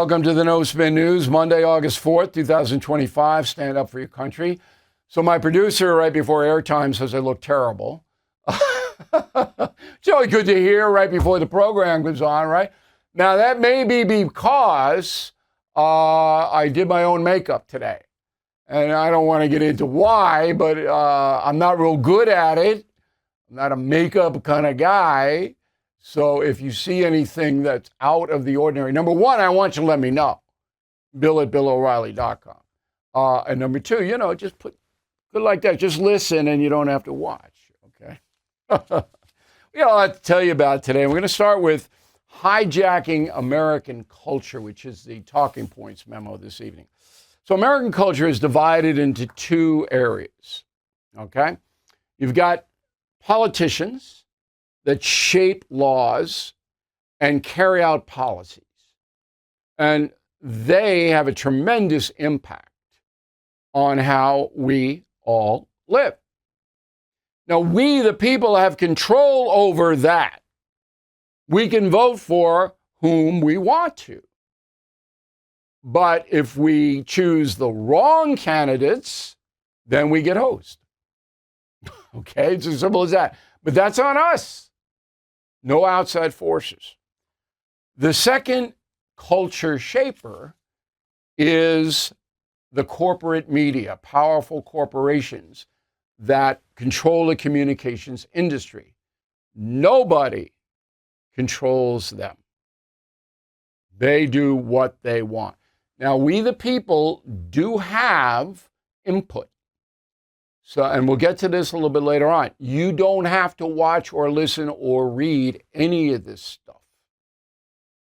Welcome to the No Spin News, Monday, August 4th, 2025. Stand up for your country. So my producer right before airtime says I look terrible. It's always good to hear right before the program goes on, right? Now, that may be because I did my own makeup today. And I don't want to get into why, but I'm not real good at it. I'm not a makeup kind of guy. So if you see anything that's out of the ordinary, number one, I want you to let me know. Bill@BillO'Reilly.com. And number two, just put good like that. Just listen and you don't have to watch, okay? We got a lot to tell you about today. We're going to start with hijacking American culture, which is the talking points memo this evening. So American culture is divided into two areas, okay? You've got politicians that shape laws and carry out policies. And they have a tremendous impact on how we all live. Now, we, the people, have control over that. We can vote for whom we want to. But if we choose the wrong candidates, then we get hosed. Okay, it's as simple as that. But that's on us. No outside forces. The second culture shaper is the corporate media, powerful corporations that control the communications industry. Nobody controls them. They do what they want. Now, we the people do have input. So, and we'll get to this a little bit later on. You don't have to watch or listen or read any of this stuff.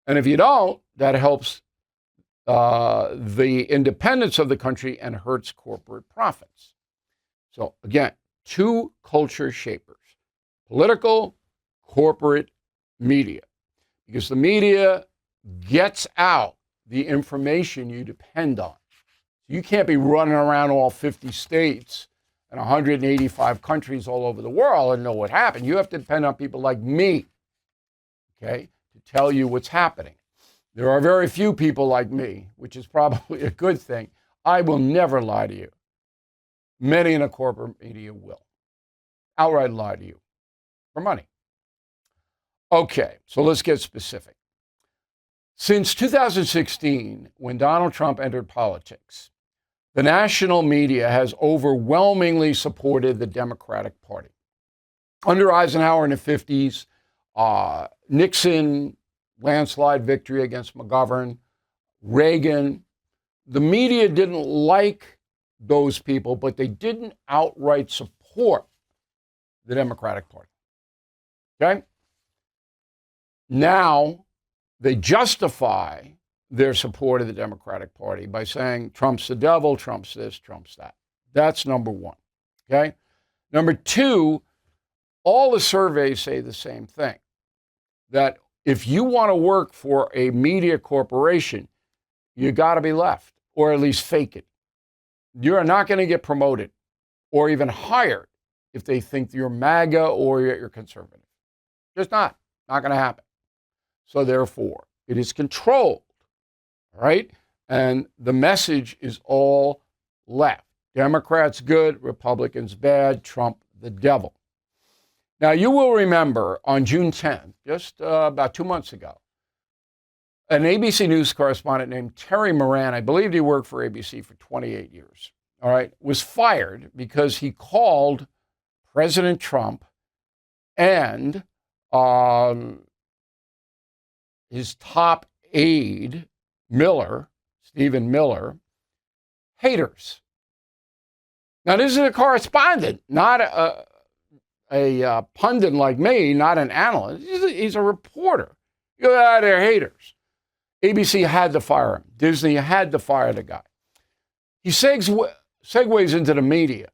And if you don't, that helps the independence of the country and hurts corporate profits. So again, two culture shapers, political, corporate, media. Because the media gets out the information you depend on. You can't be running around all 50 states and 185 countries all over the world and know what happened. You have to depend on people like me, okay, to tell you what's happening. There are very few people like me, which is probably a good thing. I will never lie to you. Many in the corporate media will outright lie to you for money. Okay, so let's get specific. Since 2016, when Donald Trump entered politics, the national media has overwhelmingly supported the Democratic Party. Under Eisenhower in the 50s, Nixon, landslide victory against McGovern, Reagan, the media didn't like those people, but they didn't outright support the Democratic Party. Okay? Now, they justify their support of the Democratic Party by saying Trump's the devil, Trump's this, Trump's that. That's number one, okay? Number two, all the surveys say the same thing, that if you want to work for a media corporation, you got to be left, or at least fake it. You're not going to get promoted or even hired if they think you're MAGA or you're conservative. Just not going to happen. So therefore, it is controlled. Right? And the message is all left. Democrats good, Republicans bad, Trump the devil. Now, you will remember on June 10th, just about 2 months ago, an ABC News correspondent named Terry Moran, I believe he worked for ABC for 28 years, all right, was fired because he called President Trump and his top aide, Stephen Miller, haters. Now, this is a correspondent, not a pundit like me, not an analyst. He's a reporter. They're haters. ABC had to fire him. Disney had to fire the guy. He segues into the media,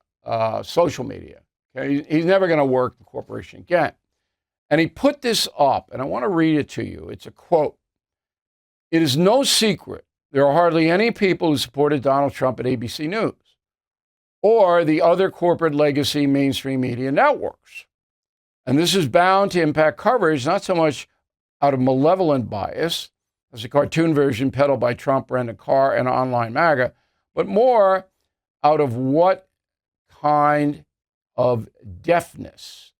social media. Okay? He's never going to work the corporation again. And he put this up, and I want to read it to you. It's a quote. It is no secret there are hardly any people who supported Donald Trump at ABC News or the other corporate legacy mainstream media networks. And this is bound to impact coverage, not so much out of malevolent bias, as a cartoon version peddled by Trump, Brendan Carr, and Online MAGA, but more out of what kind of deafness.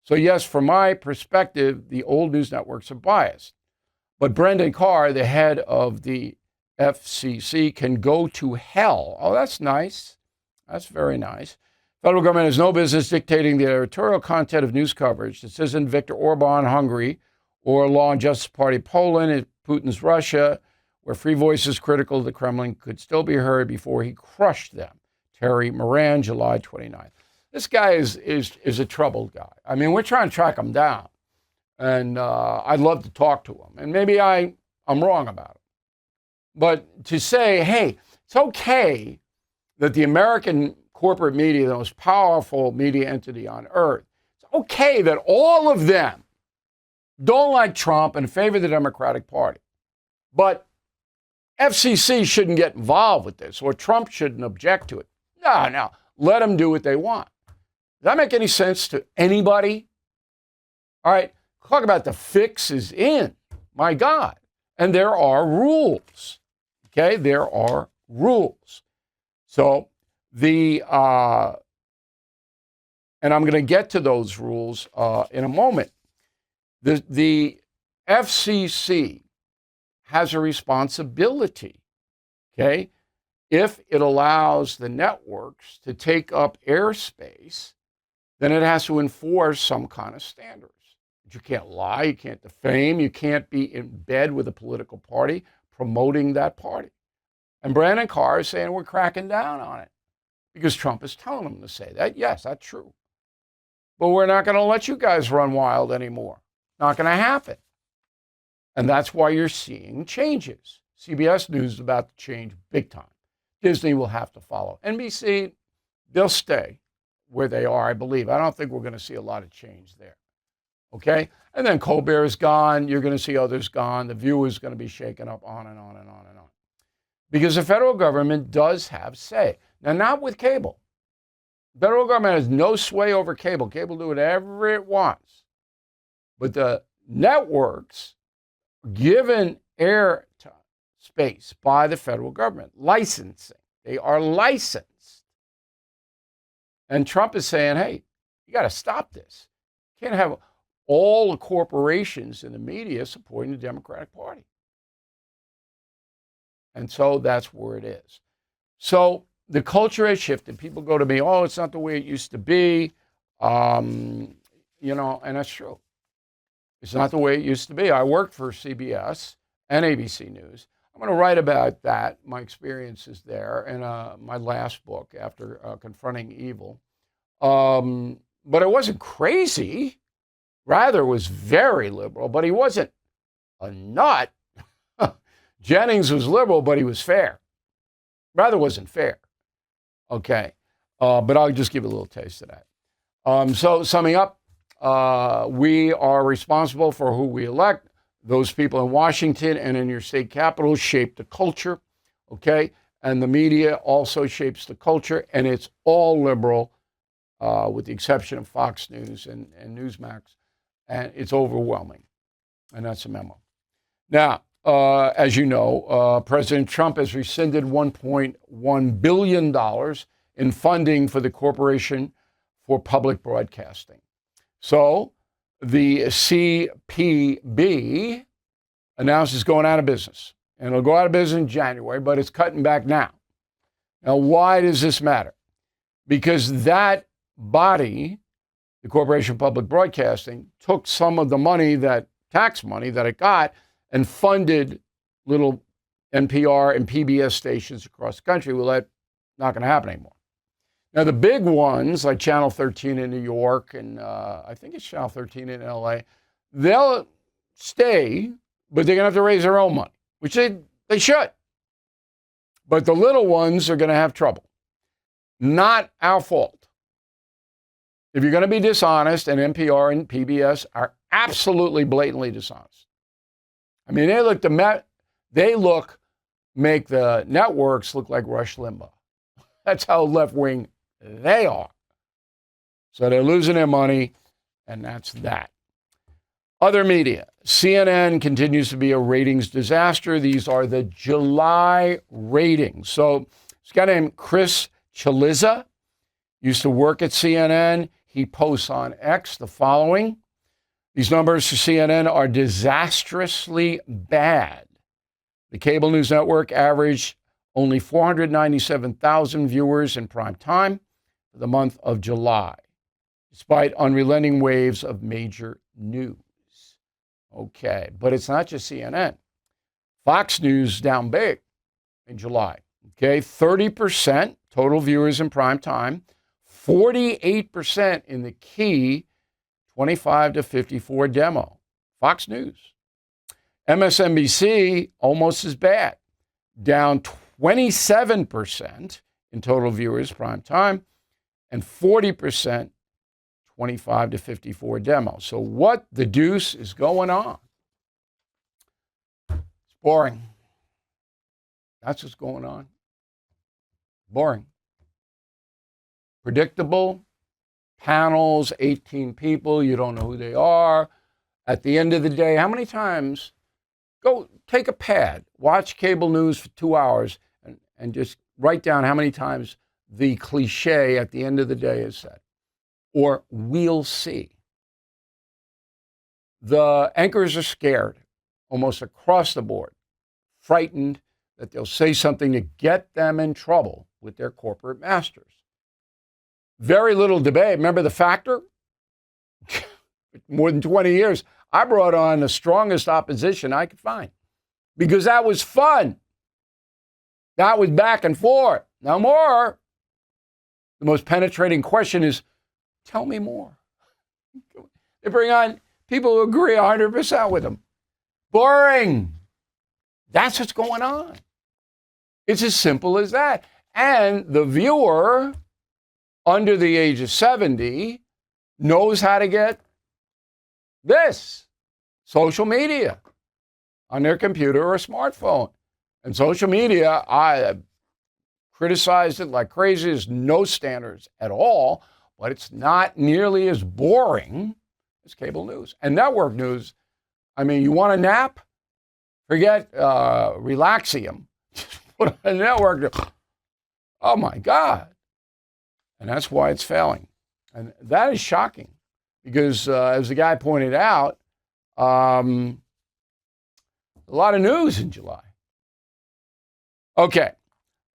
So yes, from my perspective, the old news networks are biased. But Brendan Carr, the head of the FCC, can go to hell. Oh, that's nice. That's very nice. Federal government has no business dictating the editorial content of news coverage. This isn't Viktor Orban, Hungary, or Law and Justice Party, Poland, it's Putin's Russia, where free voices critical of the Kremlin could still be heard before he crushed them. Terry Moran, July 29th. This guy is a troubled guy. I mean, we're trying to track him down, and I'd love to talk to him. And maybe I'm wrong about it. But to say, hey, it's okay that the American corporate media, the most powerful media entity on earth, it's okay that all of them don't like Trump and favor the Democratic Party. But FCC shouldn't get involved with this, or Trump shouldn't object to it. No, let them do what they want. Does that make any sense to anybody? All right, talk about the fix is in. My God. And there are rules. Okay, there are rules. So and I'm going to get to those rules in a moment. The FCC has a responsibility, okay, if it allows the networks to take up airspace, then it has to enforce some kind of standards. But you can't lie, you can't defame, you can't be in bed with a political party promoting that party. And Brandon Carr is saying we're cracking down on it because Trump is telling them to say that. Yes, that's true. But we're not going to let you guys run wild anymore. Not going to happen. And that's why you're seeing changes. CBS News is about to change big time. Disney will have to follow. NBC, they'll stay where they are, I believe. I don't think we're going to see a lot of change there. Okay? And then Colbert is gone. You're going to see others gone. The View is going to be shaken up, on and on and on and on. Because the federal government does have say. Now, not with cable. The federal government has no sway over cable. Cable do whatever it wants. But the networks, given air space by the federal government, licensing. They are licensed. And Trump is saying, hey, you got to stop this. You can't have all the corporations in the media supporting the Democratic Party. And so that's where it is. So the culture has shifted. People go to me, oh, it's not the way it used to be. And that's true. It's not the way it used to be. I worked for CBS and ABC News. I'm going to write about that, my experiences there, in my last book, After Confronting Evil. But it wasn't crazy. Rather, was very liberal, but he wasn't a nut. Jennings was liberal, but he was fair. Rather wasn't fair. Okay. But I'll just give you a little taste of that. So summing up, we are responsible for who we elect. Those people in Washington and in your state capitals shape the culture, okay? And the media also shapes the culture, and it's all liberal, with the exception of Fox News and Newsmax, and it's overwhelming. And that's a memo. Now, as you know, President Trump has rescinded $1.1 billion in funding for the Corporation for Public Broadcasting. So the CPB announced it's going out of business. And it'll go out of business in January, but it's cutting back now. Now, why does this matter? Because that body, the Corporation for Public Broadcasting, took some of the money, tax money that it got, and funded little NPR and PBS stations across the country. Well, that's not going to happen anymore. Now, the big ones, like Channel 13 in New York, and I think it's Channel 13 in LA, they'll stay, but they're going to have to raise their own money, which they should. But the little ones are going to have trouble. Not our fault. If you're going to be dishonest, and NPR and PBS are absolutely blatantly dishonest. I mean, make the networks look like Rush Limbaugh. That's how left-wing they are. So they're losing their money, and that's that. Other media. CNN continues to be a ratings disaster. These are the July ratings. So this guy named Chris Chaliza used to work at CNN. He posts on X the following. These numbers for CNN are disastrously bad. The cable news network averaged only 497,000 viewers in prime time for the month of July, despite unrelenting waves of major news. Okay, but it's not just CNN. Fox News down big in July. Okay, 30% total viewers in prime time, 48% in the key 25 to 54 demo. Fox News. MSNBC, almost as bad, down 27% in total viewers prime time and 40% 25 to 54 demo. So what the deuce is going on? It's boring. That's what's going on. Boring. Predictable. Panels, 18 people, you don't know who they are. At the end of the day, how many times, go take a pad, watch cable news for 2 hours, and just write down how many times the cliche at the end of the day is said. Or we'll see. The anchors are scared, almost across the board, frightened that they'll say something to get them in trouble with their corporate masters. Very little debate. Remember The Factor? More than 20 years. I brought on the strongest opposition I could find because that was fun. That was back and forth. No more. The most penetrating question is, tell me more. They bring on people who agree 100% with them. Boring. That's what's going on. It's as simple as that. And the viewer under the age of 70 knows how to get this, social media, on their computer or smartphone. And social media, I criticized it like crazy. There's no standards at all, but it's not nearly as boring as cable news. And network news, I mean, you want a nap? Forget Relaxium. Put on a network. Oh, my God. And that's why it's failing. And that is shocking because, as the guy pointed out, a lot of news in July. Okay.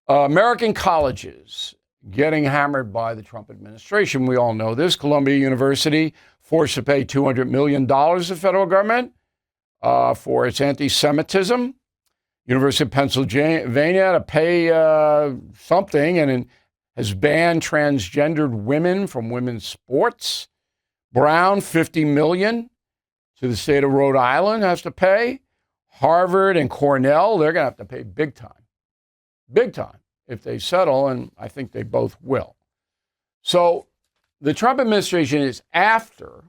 American colleges getting hammered by the Trump administration. We all know this. Columbia University forced to pay $200 million to the federal government for its anti-Semitism. University of Pennsylvania to pay something and has banned transgendered women from women's sports. Brown, $50 million to the state of Rhode Island has to pay. Harvard and Cornell, they're going to have to pay big time if they settle, and I think they both will. So the Trump administration is after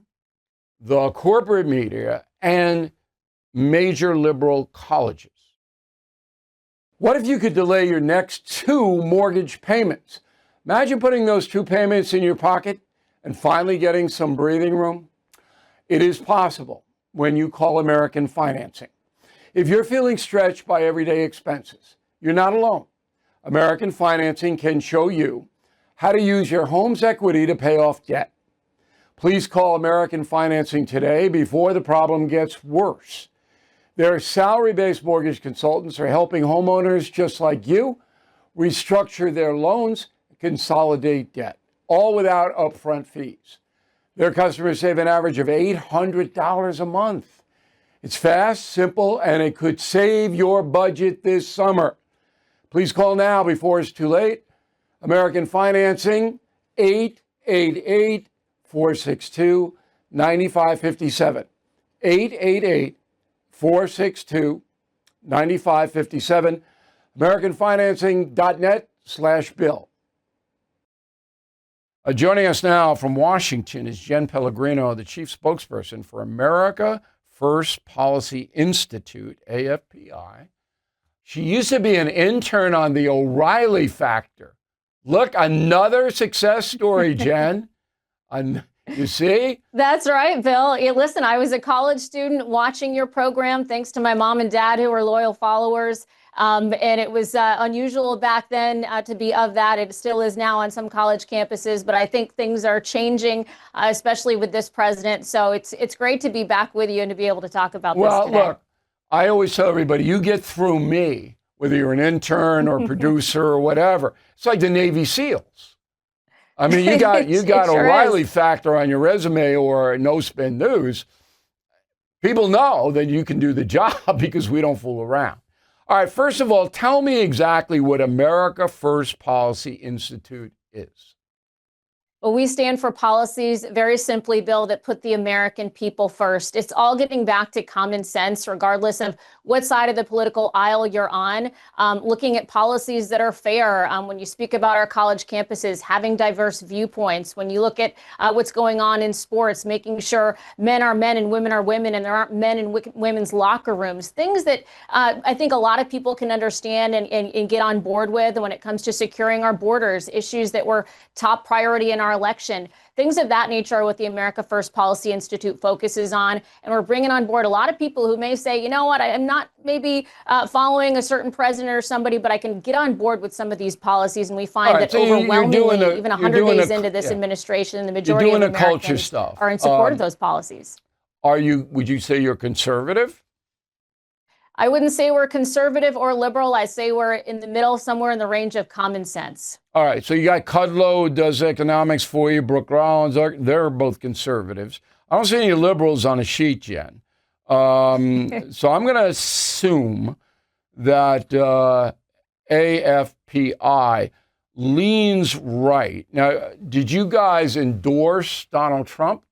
the corporate media and major liberal colleges. What if you could delay your next 2 mortgage payments? Imagine putting those 2 payments in your pocket and finally getting some breathing room. It is possible when you call American Financing. If you're feeling stretched by everyday expenses, you're not alone. American Financing can show you how to use your home's equity to pay off debt. Please call American Financing today before the problem gets worse. Their salary-based mortgage consultants are helping homeowners just like you restructure their loans and consolidate debt, all without upfront fees. Their customers save an average of $800 a month. It's fast, simple, and it could save your budget this summer. Please call now before it's too late. American Financing, 888-462-9557. 888-462-9557. AmericanFinancing.net/bill. Joining us now from Washington is Jenn Pellegrino, the chief spokesperson for America First Policy Institute, AFPI. She used to be an intern on the O'Reilly Factor. Look, another success story, Jen. You see? That's right, Bill. Listen, I was a college student watching your program, thanks to my mom and dad who are loyal followers. And it was unusual back then to be of that. It still is now on some college campuses, but I think things are changing, especially with this president. So it's great to be back with you and to be able to talk about this today. Well, look, I always tell everybody, you get through me, whether you're an intern or producer or whatever. It's like the Navy SEALs. I mean, you got a Reilly factor on your resume or No Spin News. People know that you can do the job because we don't fool around. All right, first of all, tell me exactly what America First Policy Institute is. Well, we stand for policies, very simply, Bill, that put the American people first. It's all getting back to common sense, regardless of what side of the political aisle you're on. Looking at policies that are fair. When you speak about our college campuses, having diverse viewpoints. When you look at what's going on in sports, making sure men are men and women are women, and there aren't men in women's locker rooms. Things that I think a lot of people can understand and get on board with when it comes to securing our borders, issues that were top priority in our election. Things of that nature are what the America First Policy Institute focuses on. And we're bringing on board a lot of people who may say, you know what, I'm not maybe following a certain president or somebody, but I can get on board with some of these policies. And we find that overwhelmingly, even 100 days into this administration, the majority of Americans are in support of those policies. Would you say you're conservative? I wouldn't say we're conservative or liberal. I say we're in the middle, somewhere in the range of common sense. All right. So you got Kudlow, does economics for you. Brooke Rollins, they're both conservatives. I don't see any liberals on a sheet, Jen. So I'm going to assume that AFPI leans right. Now, did you guys endorse Donald Trump?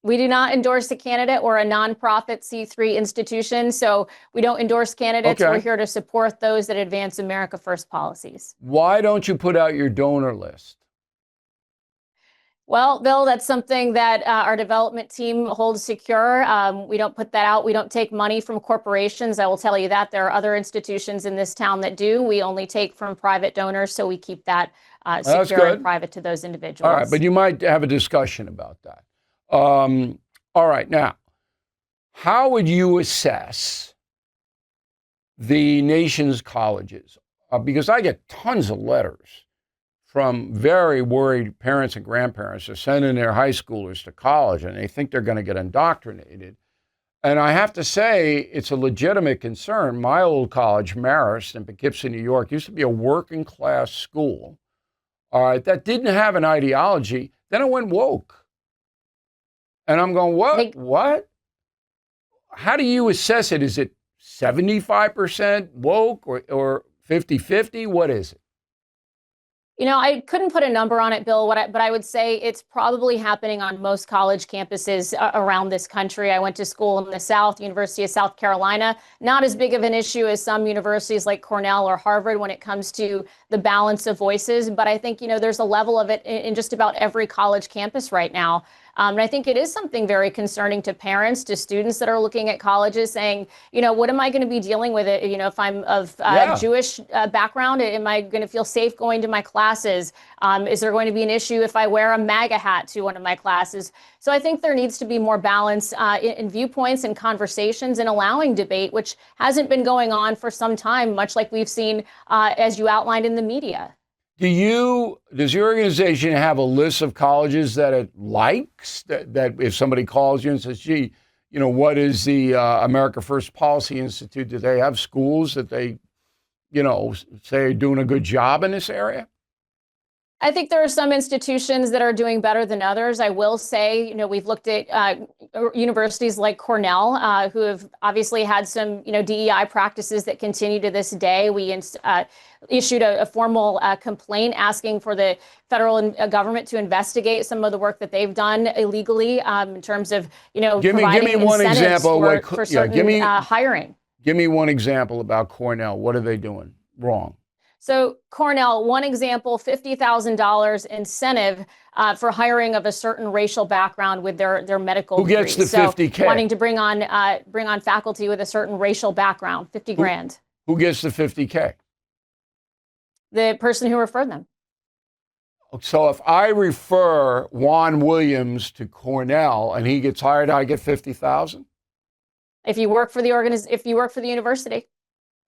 We do not endorse a candidate. We're a nonprofit C3 institution, so we don't endorse candidates. Okay. We're here to support those that advance America First policies. Why don't you put out your donor list? Well, Bill, that's something that our development team holds secure. We don't put that out. We don't take money from corporations. I will tell you that. There are other institutions in this town that do. We only take from private donors, so we keep that secure and private to those individuals. All right, but you might have a discussion about that. All right. Now, how would you assess the nation's colleges? Because I get tons of letters from very worried parents and grandparents who are sending their high schoolers to college and they think they're going to get indoctrinated. And I have to say, it's a legitimate concern. My old college, Marist in Poughkeepsie, New York, used to be a working class school, all right, that didn't have an ideology. Then it went woke. And I'm going, what? What? How do you assess it? Is it 75% woke or 50-50? What is it? You know, I couldn't put a number on it, Bill, but I would say it's probably happening on most college campuses around this country. I went to school in the South, University of South Carolina. Not as big of an issue as some universities like Cornell or Harvard when it comes to the balance of voices. But I think, you know, there's a level of it in just about every college campus right now. And I think it is something very concerning to parents, to students that are looking at colleges saying, you know, what am I going to be dealing with it? You know, if I'm of Jewish background, am I going to feel safe going to my classes? Is there going to be an issue if I wear a MAGA hat to one of my classes? So I think there needs to be more balance in viewpoints and conversations and allowing debate, which hasn't been going on for some time, much like we've seen, as you outlined in the media. Does your organization have a list of colleges that it likes, that if somebody calls you and says, gee, you know, what is the America First Policy Institute? Do they have schools that they, you know, say are doing a good job in this area? I think there are some institutions that are doing better than others. I will say, you know, we've looked at universities like Cornell, who have obviously had some, you know, DEI practices that continue to this day. We issued a formal complaint asking for the federal government to investigate some of the work that they've done illegally in terms of, you know, providing incentives for certain hiring. Give me one example about Cornell. What are they doing wrong? So Cornell, one example, $50,000 incentive for hiring of a certain racial background with their medical degree. Who gets the $50K? So wanting to bring on faculty with a certain racial background, $50 grand. Who gets the $50K? The person who referred them. So if I refer Juan Williams to Cornell and he gets hired, I get 50,000. If you work for the university.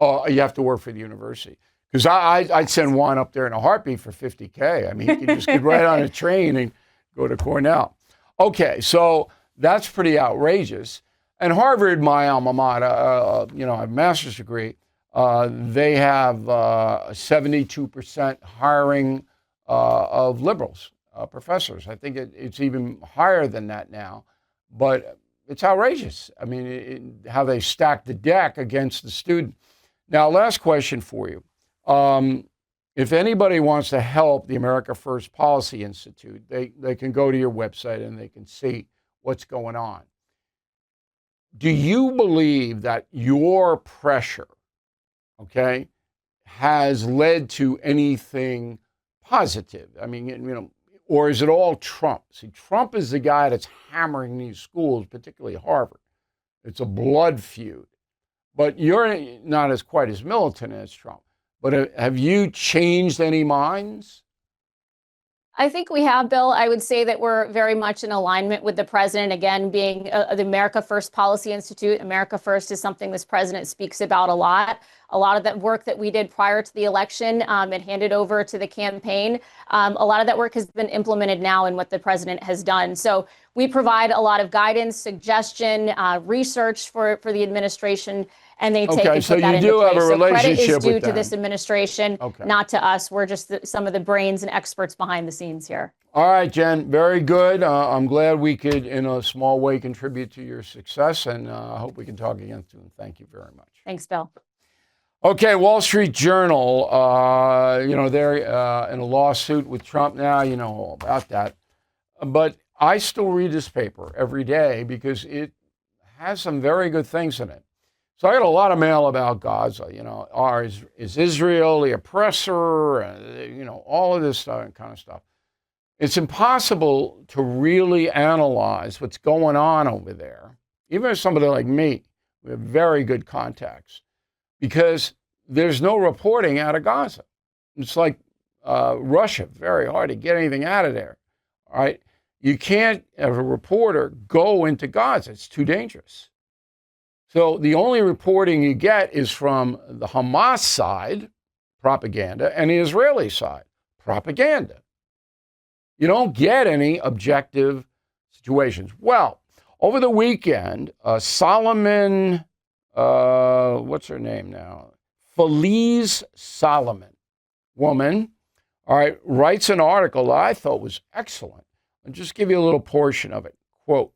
Oh, you have to work for the university. Because I'd send Juan up there in a heartbeat for 50K. I mean, he could just get right on a train and go to Cornell. Okay, so that's pretty outrageous. And Harvard, my alma mater, I have a master's degree. They have 72% hiring of liberals, professors. I think it's even higher than that now. But it's outrageous. I mean, how they stack the deck against the student. Now, last question for you. If anybody wants to help the America First Policy Institute, they can go to your website and they can see what's going on. Do you believe that your pressure, okay, has led to anything positive? I mean, or is it all Trump? See, Trump is the guy that's hammering these schools, particularly Harvard. It's a blood feud. But you're not quite as militant as Trump. But have you changed any minds? I think we have, Bill. I would say that we're very much in alignment with the president, again, being the America First Policy Institute. America First is something this president speaks about a lot. A lot of that work that we did prior to the election and handed over to the campaign, a lot of that work has been implemented now in what the president has done. So we provide a lot of guidance, suggestion, research for the administration, and they take and put that into place. So credit is due to this administration, not to us. We're just some of the brains and experts behind the scenes here. All right, Jen, very good. I'm glad we could, in a small way, contribute to your success, and I hope we can talk again soon. Thank you very much. Thanks, Bill. Okay, Wall Street Journal, they're in a lawsuit with Trump now. You know all about that. But I still read this paper every day because it has some very good things in it. So I got a lot of mail about Gaza, is Israel the oppressor, all of this kind of stuff. It's impossible to really analyze what's going on over there, even as somebody like me, we have very good contacts, because there's no reporting out of Gaza. It's like Russia, very hard to get anything out of there, all right? You can't, as a reporter, go into Gaza. It's too dangerous. So the only reporting you get is from the Hamas side, propaganda, and the Israeli side, propaganda. You don't get any objective situations. Well, over the weekend, Solomon, what's her name now? Feliz Solomon, woman, all right, writes an article that I thought was excellent. I'll just give you a little portion of it. Quote,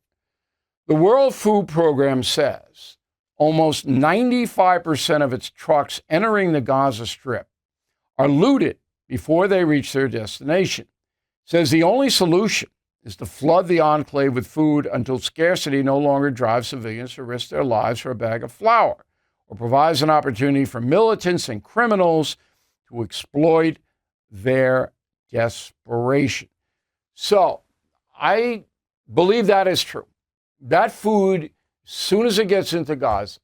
the World Food Program says almost 95% of its trucks entering the Gaza Strip are looted before they reach their destination. Says the only solution is to flood the enclave with food until scarcity no longer drives civilians to risk their lives for a bag of flour, or provides an opportunity for militants and criminals to exploit their desperation. So I believe that is true. That food, as soon as it gets into Gaza,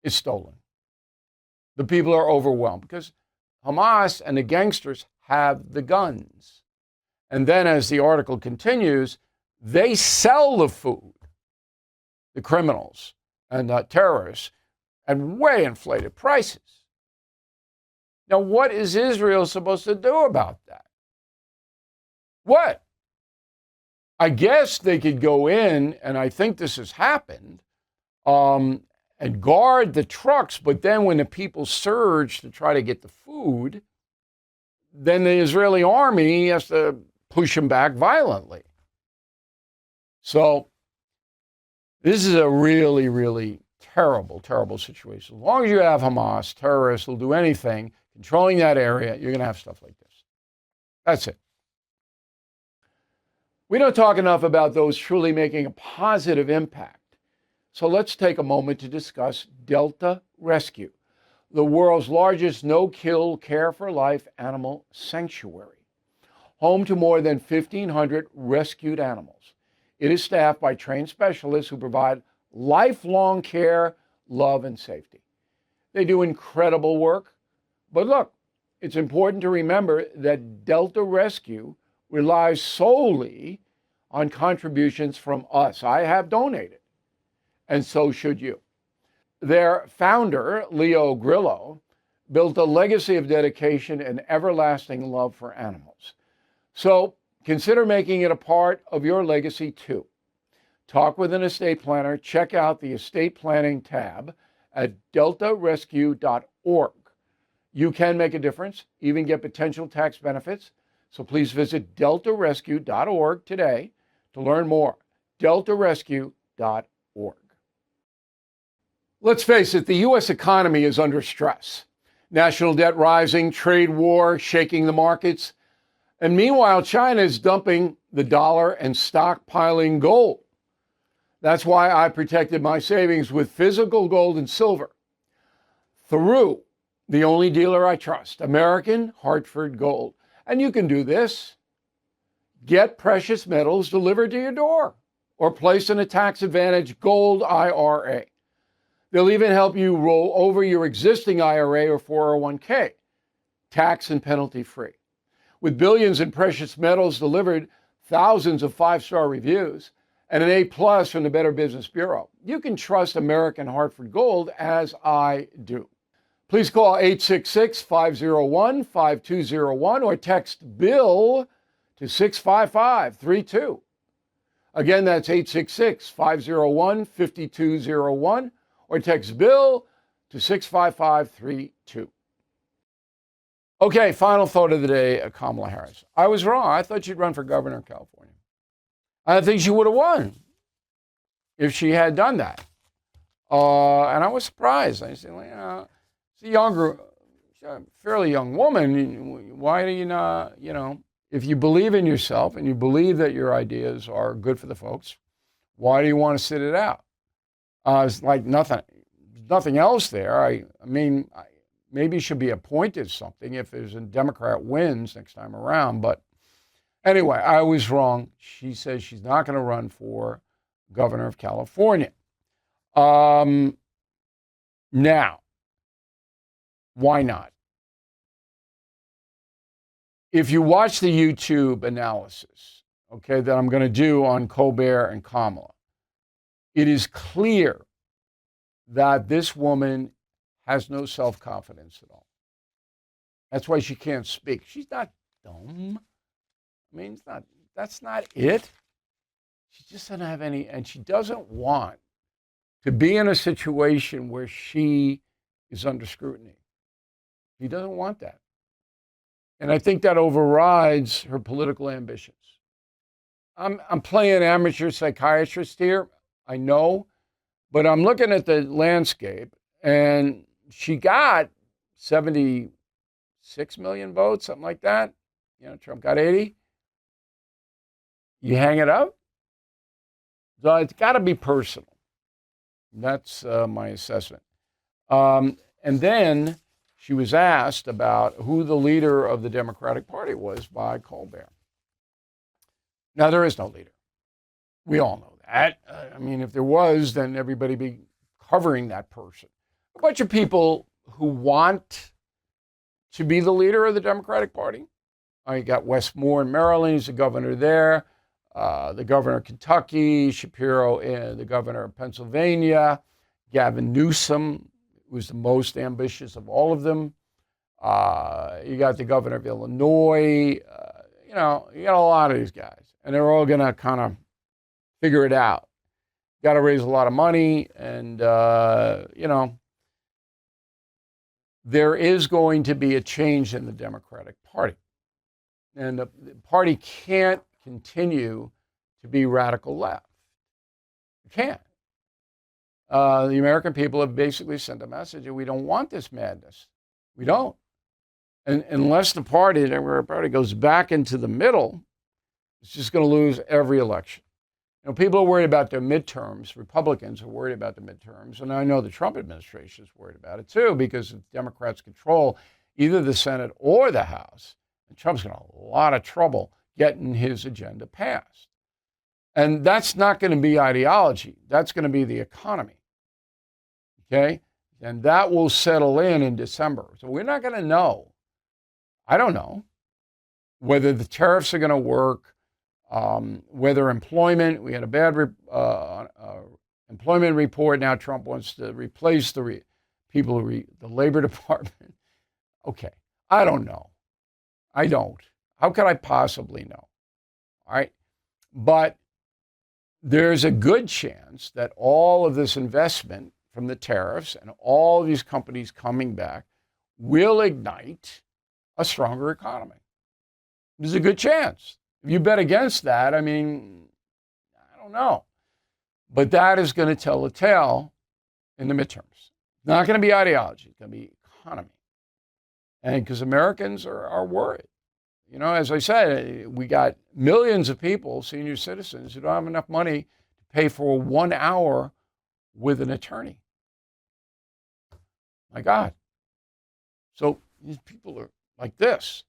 is stolen. The people are overwhelmed because Hamas and the gangsters have the guns. And then as the article continues, they sell the food, the criminals and the terrorists, at way inflated prices. Now, what is Israel supposed to do about that? What? I guess they could go in, and I think this has happened, and guard the trucks, but then when the people surge to try to get the food, then the Israeli army has to push them back violently. So this is a really, really terrible, terrible situation. As long as you have Hamas, terrorists will do anything, controlling that area, you're going to have stuff like this. That's it. We don't talk enough about those truly making a positive impact. So let's take a moment to discuss Delta Rescue, the world's largest no-kill care for life animal sanctuary. Home to more than 1,500 rescued animals. It is staffed by trained specialists who provide lifelong care, love, and safety. They do incredible work. But look, it's important to remember that Delta Rescue relies solely on contributions from us. I have donated, and so should you. Their founder, Leo Grillo, built a legacy of dedication and everlasting love for animals. So consider making it a part of your legacy too. Talk with an estate planner. Check out the estate planning tab at deltarescue.org. You can make a difference, even get potential tax benefits. So please visit deltarescue.org today to learn more. deltarescue.org. Let's face it, the U.S. economy is under stress. National debt rising, trade war shaking the markets. And meanwhile, China is dumping the dollar and stockpiling gold. That's why I protected my savings with physical gold and silver through the only dealer I trust, American Hartford Gold. And you can do this. Get precious metals delivered to your door or place in a tax-advantaged gold IRA. They'll even help you roll over your existing IRA or 401k, tax and penalty free. With billions in precious metals delivered, thousands of five-star reviews, and an A+ from the Better Business Bureau, you can trust American Hartford Gold as I do. Please call 866-501-5201 or text BILL to 65532. Again, that's 866-501-5201 or text BILL to 65532. Okay, final thought of the day, Kamala Harris. I was wrong. I thought she'd run for governor of California. I think she would have won if she had done that. And I was surprised. I said, well, she's a fairly young woman. Why do you not, if you believe in yourself and you believe that your ideas are good for the folks, why do you want to sit it out? It's like nothing else there. I mean, maybe she'll be appointed something if there's a Democrat wins next time around. But anyway, I was wrong. She says she's not going to run for governor of California. Now, why not? If you watch the YouTube analysis, okay, that I'm going to do on Colbert and Kamala, it is clear that this woman has no self-confidence at all. That's why she can't speak. She's not dumb. I mean, that's not it. She just doesn't have any, and she doesn't want to be in a situation where she is under scrutiny. She doesn't want that. And I think that overrides her political ambitions. I'm playing amateur psychiatrist here, I know, but I'm looking at the landscape, and she got 76 million votes, something like that. Trump got 80. You hang it up? So it's got to be personal. That's my assessment. And then she was asked about who the leader of the Democratic Party was by Colbert. Now, there is no leader. We all know that. I mean, if there was, then everybody would be covering that person. A bunch of people who want to be the leader of the Democratic Party. You got Wes Moore in Maryland, he's the governor there. The governor of Kentucky, Shapiro, the governor of Pennsylvania, Gavin Newsom was the most ambitious of all of them. You got the governor of Illinois. You got a lot of these guys, and they're all going to kind of figure it out. Got to raise a lot of money, and there is going to be a change in the Democratic Party, and the party can't continue to be radical left. It can't. The American people have basically sent a message that we don't want this madness. We don't. And unless the Democratic Party goes back into the middle, it's just going to lose every election. People are worried about their midterms. Republicans are worried about the midterms. And I know the Trump administration is worried about it too, because if Democrats control either the Senate or the House, and Trump's going to have a lot of trouble getting his agenda passed. And that's not going to be ideology. That's going to be the economy. Okay? And that will settle in December. So we're not going to know I don't know whether the tariffs are going to work, whether employment, we had a bad employment report. Now Trump wants to replace the Labor Department. Okay, I don't know. I don't. How could I possibly know? All right. But there's a good chance that all of this investment from the tariffs and all of these companies coming back will ignite a stronger economy. There's a good chance. If you bet against that, I mean, I don't know. But that is going to tell a tale in the midterms. It's not going to be ideology. It's going to be economy. And because Americans are worried. You know, as I said, we got millions of people, senior citizens, who don't have enough money to pay for 1 hour with an attorney. My God. So these people are like this.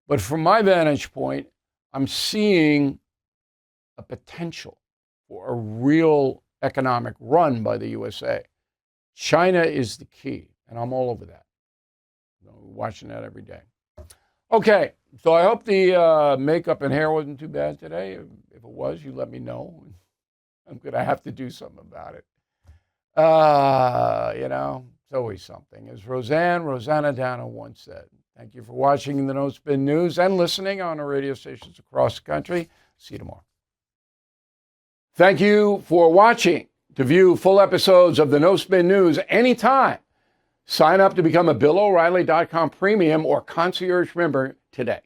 But from my vantage point, I'm seeing a potential for a real economic run by the USA. China is the key, and I'm all over that. You know, watching that every day. Okay, so I hope the makeup and hair wasn't too bad today. If it was, you let me know. I'm going to have to do something about it. You know, it's always something. As Rosanna Dano once said, thank you for watching the No Spin News and listening on our radio stations across the country. See you tomorrow. Thank you for watching. To view full episodes of the No Spin News anytime, sign up to become a BillO'Reilly.com premium or concierge member today.